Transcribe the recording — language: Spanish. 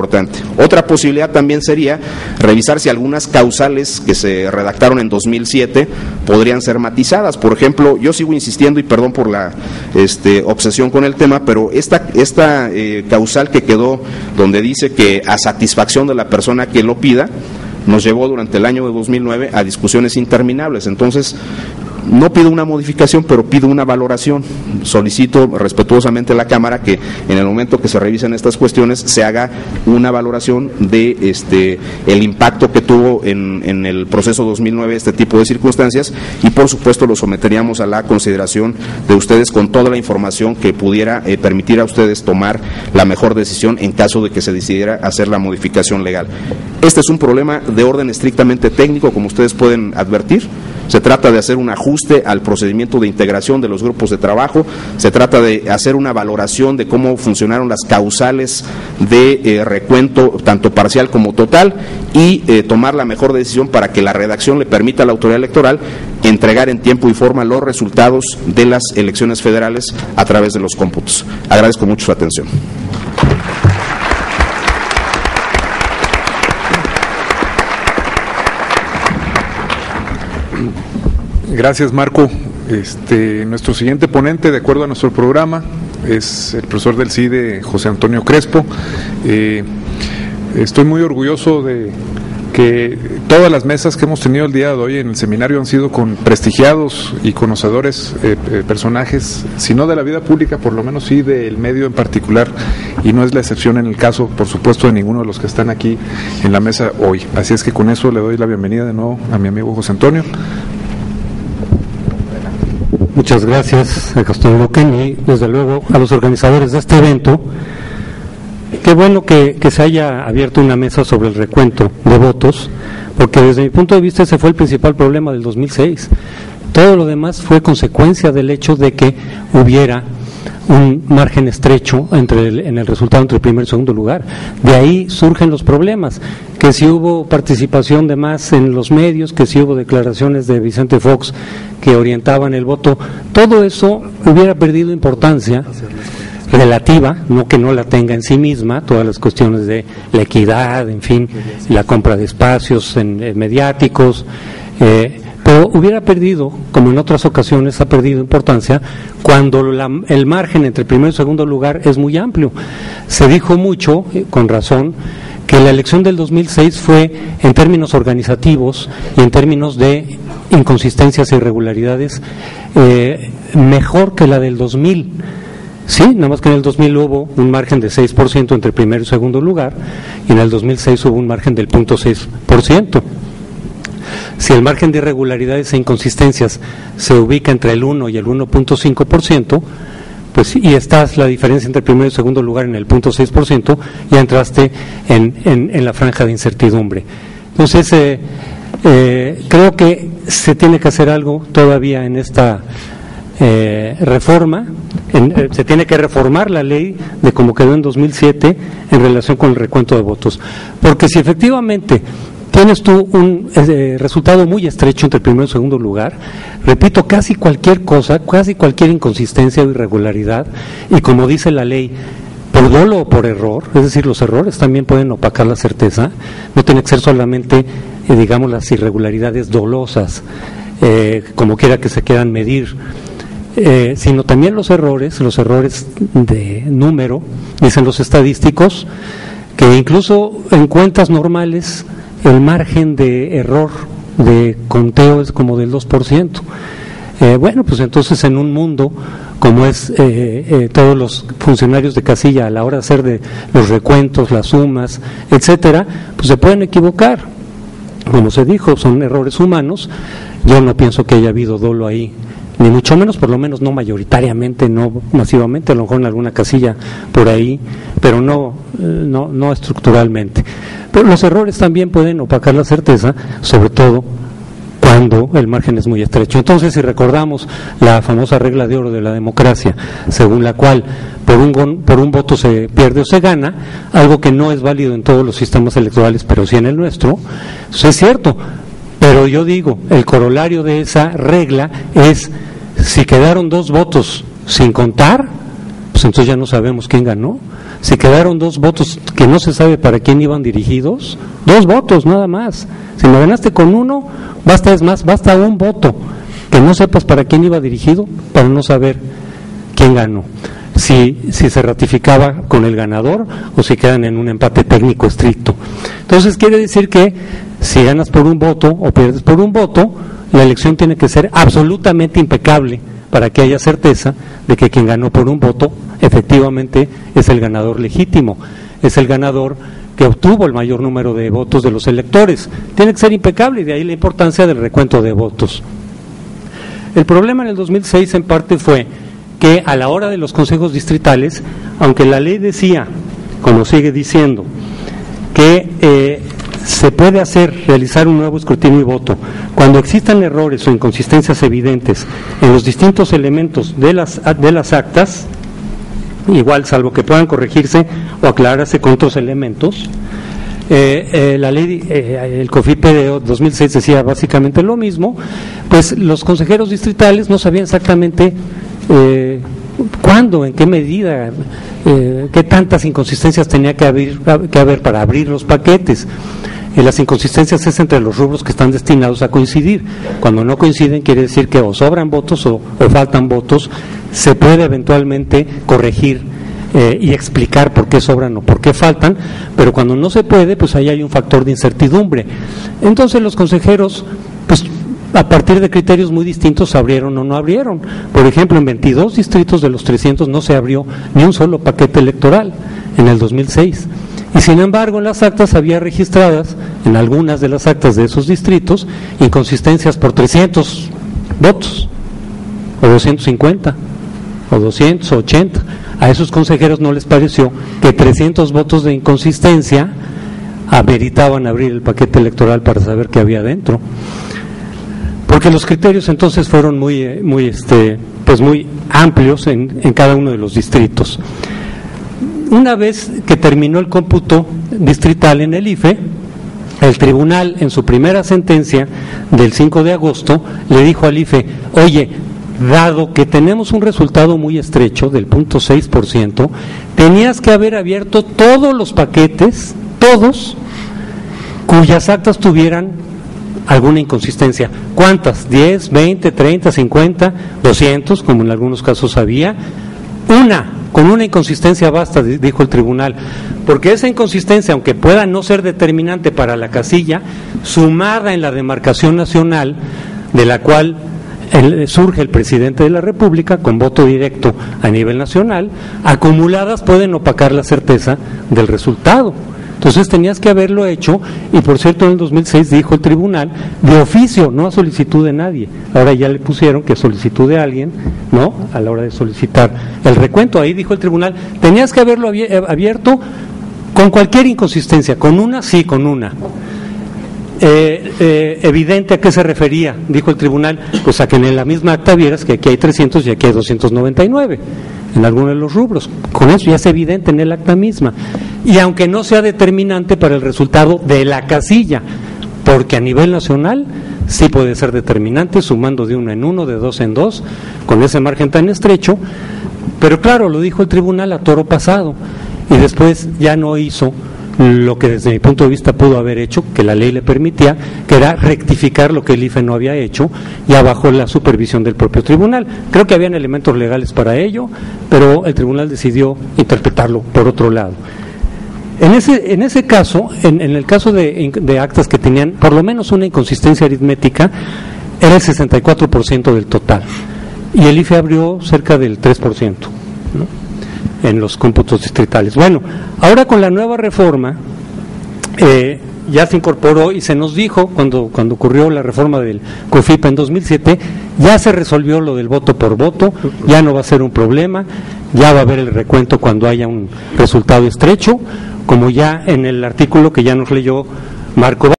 importante. Otra posibilidad también sería revisar si algunas causales que se redactaron en 2007 podrían ser matizadas. Por ejemplo, yo sigo insistiendo, y perdón por la obsesión con el tema, pero esta causal que quedó donde dice que a satisfacción de la persona que lo pida, nos llevó durante el año de 2009 a discusiones interminables. Entonces, no pido una modificación, pero pido una valoración. Solicito respetuosamente a la Cámara que en el momento que se revisen estas cuestiones se haga una valoración de el impacto que tuvo en el proceso 2009 este tipo de circunstancias, y por supuesto lo someteríamos a la consideración de ustedes con toda la información que pudiera permitir a ustedes tomar la mejor decisión en caso de que se decidiera hacer la modificación legal. Este es un problema de orden estrictamente técnico, como ustedes pueden advertir. Se trata de hacer un ajuste al procedimiento de integración de los grupos de trabajo, se trata de hacer una valoración de cómo funcionaron las causales de recuento, tanto parcial como total, y tomar la mejor decisión para que la redacción le permita a la autoridad electoral entregar en tiempo y forma los resultados de las elecciones federales a través de los cómputos. Agradezco mucho su atención. Gracias, Marco. Nuestro siguiente ponente, de acuerdo a nuestro programa, es el profesor del CIDE, José Antonio Crespo. Estoy muy orgulloso de que todas las mesas que hemos tenido el día de hoy en el seminario han sido con prestigiados y conocedores personajes, si no de la vida pública, por lo menos sí del medio en particular, y no es la excepción en el caso, por supuesto, de ninguno de los que están aquí en la mesa hoy. Así es que con eso le doy la bienvenida de nuevo a mi amigo José Antonio. Muchas gracias a Gastón Loquen y desde luego a los organizadores de este evento. Qué bueno que se haya abierto una mesa sobre el recuento de votos, porque desde mi punto de vista ese fue el principal problema del 2006. Todo lo demás fue consecuencia del hecho de que hubiera un margen estrecho en el resultado entre el primer y segundo lugar. De ahí surgen los problemas, que si hubo participación de más en los medios, que si hubo declaraciones de Vicente Fox que orientaban el voto, todo eso hubiera perdido importancia relativa, no que no la tenga en sí misma, todas las cuestiones de la equidad, en fin, la compra de espacios mediáticos, pero hubiera perdido, como en otras ocasiones ha perdido importancia, cuando el margen entre el primer y segundo lugar es muy amplio. Se dijo mucho, con razón, que la elección del 2006 fue, en términos organizativos y en términos de inconsistencias e irregularidades, mejor que la del 2000. Sí, nada más que en el 2000 hubo un margen de 6% entre el primer y segundo lugar, y en el 2006 hubo un margen del 0.6%. Si el margen de irregularidades e inconsistencias se ubica entre el 1 y el 1.5%, pues, y estás la diferencia entre el primer y segundo lugar en el 0.6%, ya entraste en la franja de incertidumbre. Entonces, creo que se tiene que hacer algo todavía en esta reforma. Se tiene que reformar la ley de como quedó en 2007 en relación con el recuento de votos, porque si efectivamente tienes tú un resultado muy estrecho entre el primero y el segundo lugar, repito, casi cualquier cosa, casi cualquier inconsistencia o irregularidad, y como dice la ley, por dolo o por error, es decir, los errores también pueden opacar la certeza, no tiene que ser solamente, digamos, las irregularidades dolosas, como quiera que se quieran medir, sino también los errores de número, dicen los estadísticos, que incluso en cuentas normales el margen de error de conteo es como del 2%. Bueno, pues entonces en un mundo como es todos los funcionarios de casilla a la hora de hacer de los recuentos, las sumas, etcétera, pues se pueden equivocar. Como se dijo, son errores humanos. Yo no pienso que haya habido dolo ahí, ni mucho menos, por lo menos no mayoritariamente, no masivamente, a lo mejor en alguna casilla por ahí, pero no estructuralmente. Pero los errores también pueden opacar la certeza, sobre todo cuando el margen es muy estrecho. Entonces, si recordamos la famosa regla de oro de la democracia, según la cual por un voto se pierde o se gana, algo que no es válido en todos los sistemas electorales, pero sí en el nuestro, eso es cierto. Pero yo digo, el corolario de esa regla es, si quedaron 2 votos sin contar, pues entonces ya no sabemos quién ganó. si quedaron 2 votos que no se sabe para quién iban dirigidos, 2 votos nada más. Si me ganaste con 1, basta 1 voto que no sepas para quién iba dirigido, para no saber quién ganó. Si se ratificaba con el ganador o si quedan en un empate técnico estricto. Entonces quiere decir que si ganas por 1 voto o pierdes por 1 voto, la elección tiene que ser absolutamente impecable para que haya certeza de que quien ganó por 1 voto efectivamente es el ganador legítimo, es el ganador que obtuvo el mayor número de votos de los electores. Tiene que ser impecable y de ahí la importancia del recuento de votos. El problema en el 2006 en parte fue que a la hora de los consejos distritales, aunque la ley decía, como sigue diciendo, que se puede realizar un nuevo escrutinio y voto cuando existan errores o inconsistencias evidentes en los distintos elementos de las actas, igual salvo que puedan corregirse o aclararse con otros elementos. La ley, el COFIPE de 2006 decía básicamente lo mismo. Pues los consejeros distritales no sabían exactamente cuándo, en qué medida, qué tantas inconsistencias tenía que haber para abrir los paquetes. Las inconsistencias es entre los rubros que están destinados a coincidir. Cuando no coinciden quiere decir que o sobran votos o faltan votos. Se puede eventualmente corregir y explicar por qué sobran o por qué faltan, pero cuando no se puede, pues ahí hay un factor de incertidumbre. Entonces los consejeros, pues a partir de criterios muy distintos, abrieron o no abrieron. Por ejemplo, en 22 distritos de los 300 no se abrió ni un solo paquete electoral en el 2006. Y sin embargo, en las actas había registradas, en algunas de las actas de esos distritos, inconsistencias por 300 votos, o 250, o 280. A esos consejeros no les pareció que 300 votos de inconsistencia ameritaban abrir el paquete electoral para saber qué había dentro. Porque los criterios entonces fueron muy amplios en cada uno de los distritos. Una vez que terminó el cómputo distrital en el IFE, el tribunal en su primera sentencia del 5 de agosto le dijo al IFE: oye, dado que tenemos un resultado muy estrecho del 0.6%, tenías que haber abierto todos los paquetes, todos, cuyas actas tuvieran alguna inconsistencia. ¿Cuántas? 10, 20, 30, 50, 200, como en algunos casos había. Con una inconsistencia basta, dijo el tribunal, porque esa inconsistencia, aunque pueda no ser determinante para la casilla, sumada en la demarcación nacional, de la cual surge el presidente de la República con voto directo a nivel nacional, acumuladas pueden opacar la certeza del resultado. Entonces tenías que haberlo hecho, y por cierto en el 2006 dijo el tribunal, de oficio, no a solicitud de nadie. Ahora ya le pusieron que solicitud de alguien, ¿no?, a la hora de solicitar el recuento. Ahí dijo el tribunal, tenías que haberlo abierto con cualquier inconsistencia, con una, sí, con una. Evidente a qué se refería, dijo el tribunal, pues a que en la misma acta vieras que aquí hay 300 y aquí hay 299 en alguno de los rubros. Con eso ya es evidente en el acta misma, y aunque no sea determinante para el resultado de la casilla, porque a nivel nacional sí puede ser determinante, sumando de 1 en 1, de 2 en 2, con ese margen tan estrecho. Pero claro, lo dijo el tribunal a toro pasado, y después ya no hizo lo que desde mi punto de vista pudo haber hecho, que la ley le permitía, que era rectificar lo que el IFE no había hecho, ya bajo la supervisión del propio tribunal. Creo que habían elementos legales para ello, pero el tribunal decidió interpretarlo por otro lado. En ese caso, en el caso de actas que tenían por lo menos una inconsistencia aritmética, era el 64% del total, y el IFE abrió cerca del 3%, ¿no?, en los cómputos distritales. Bueno, ahora con la nueva reforma ya se incorporó, y se nos dijo cuando ocurrió la reforma del COFIPE en 2007, ya se resolvió lo del voto por voto, ya no va a ser un problema, ya va a haber el recuento cuando haya un resultado estrecho, como ya en el artículo que ya nos leyó Marco